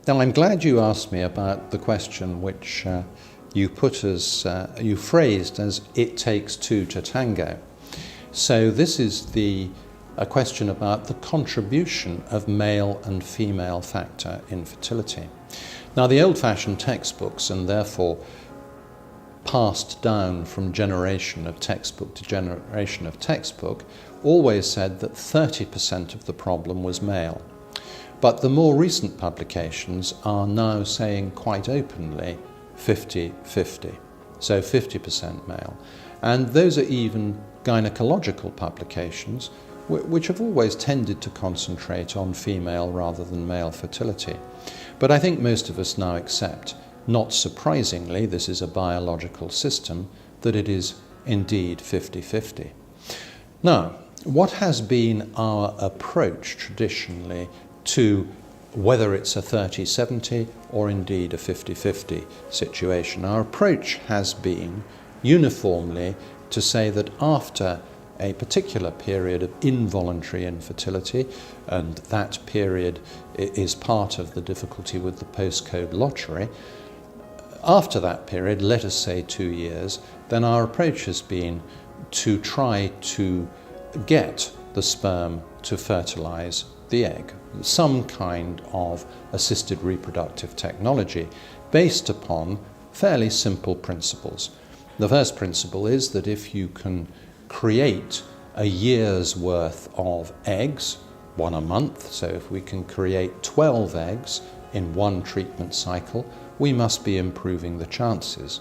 Now, I'm glad you asked me about the question which you phrased as "it takes two to tango." So this is a question about the contribution of male and female factor infertility. Now, the old-fashioned textbooks, and therefore passed down from generation of textbook to generation of textbook, always said that 30% of the problem was male. But the more recent publications are now saying quite openly 50-50, so 50% male. And those are even gynecological publications which have always tended to concentrate on female rather than male fertility. But I think most of us now accept, not surprisingly, this is a biological system, that it is indeed 50-50. Now, what has been our approach traditionally to whether it's a 30-70 or indeed a 50-50 situation? Our approach has been uniformly to say that after a particular period of involuntary infertility, and that period is part of the difficulty with the postcode lottery, after that period, let us say 2 years, then our approach has been to try to get the sperm to fertilize the egg, some kind of assisted reproductive technology based upon fairly simple principles. The first principle is that if you can create a year's worth of eggs, one a month, so if we can create 12 eggs in one treatment cycle, we must be improving the chances.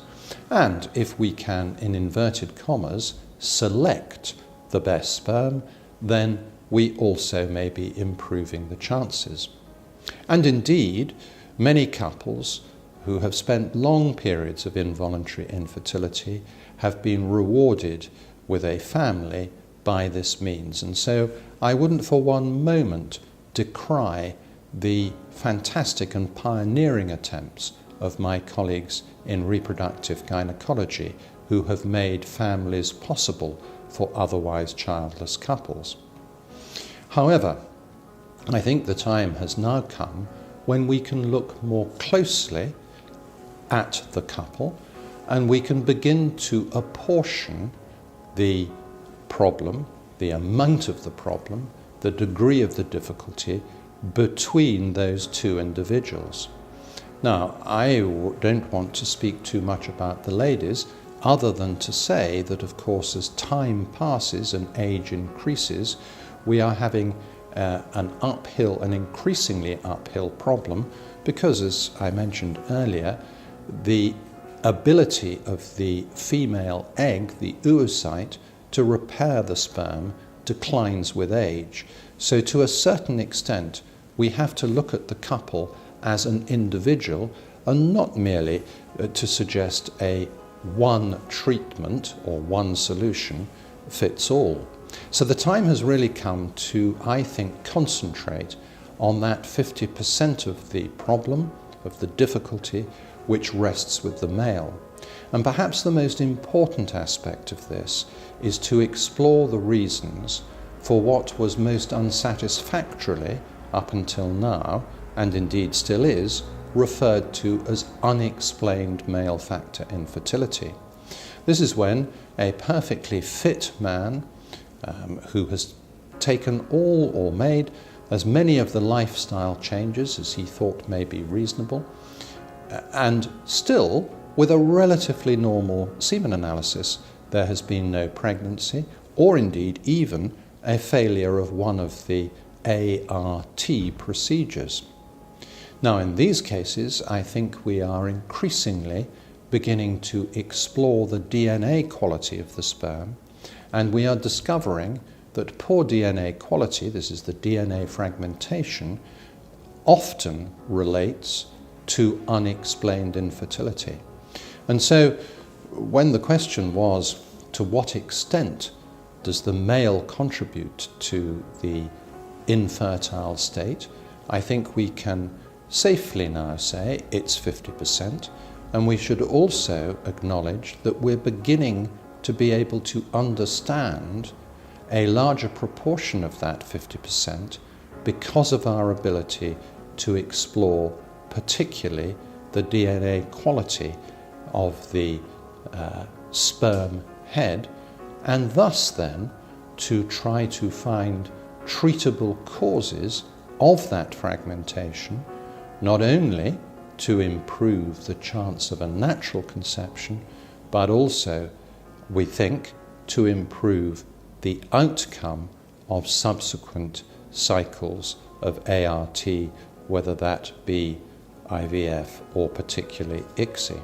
And if we can, in inverted commas, select the best sperm, then we also may be improving the chances. And indeed, many couples who have spent long periods of involuntary infertility have been rewarded with a family by this means. And so I wouldn't for one moment decry the fantastic and pioneering attempts of my colleagues in reproductive gynecology who have made families possible for otherwise childless couples. However, I think the time has now come when we can look more closely at the couple and we can begin to apportion the problem, the amount of the problem, the degree of the difficulty between those two individuals. Now, I don't want to speak too much about the ladies, other than to say that, of course, as time passes and age increases, we are having an increasingly uphill problem because, as I mentioned earlier, the ability of the female egg, the oocyte, to repair the sperm declines with age. So to a certain extent, we have to look at the couple as an individual and not merely to suggest a one treatment or one solution fits all. So the time has really come to, I think, concentrate on that 50% of the problem, of the difficulty, which rests with the male. And perhaps the most important aspect of this is to explore the reasons for what was most unsatisfactorily, up until now, and indeed still is, referred to as unexplained male factor infertility. This is when a perfectly fit man who has taken all or made as many of the lifestyle changes as he thought may be reasonable, and still, with a relatively normal semen analysis, there has been no pregnancy, or indeed even a failure of one of the ART procedures. Now, in these cases, I think we are increasingly beginning to explore the DNA quality of the sperm, and we are discovering that poor DNA quality, this is the DNA fragmentation, often relates to unexplained infertility. And so when the question was, to what extent does the male contribute to the infertile state, I think we can safely now say it's 50%, and we should also acknowledge that we're beginning to be able to understand a larger proportion of that 50% because of our ability to explore particularly the DNA quality of the sperm head, and thus then to try to find treatable causes of that fragmentation, not only to improve the chance of a natural conception, but also, we think, to improve the outcome of subsequent cycles of ART, whether that be IVF or particularly ICSI.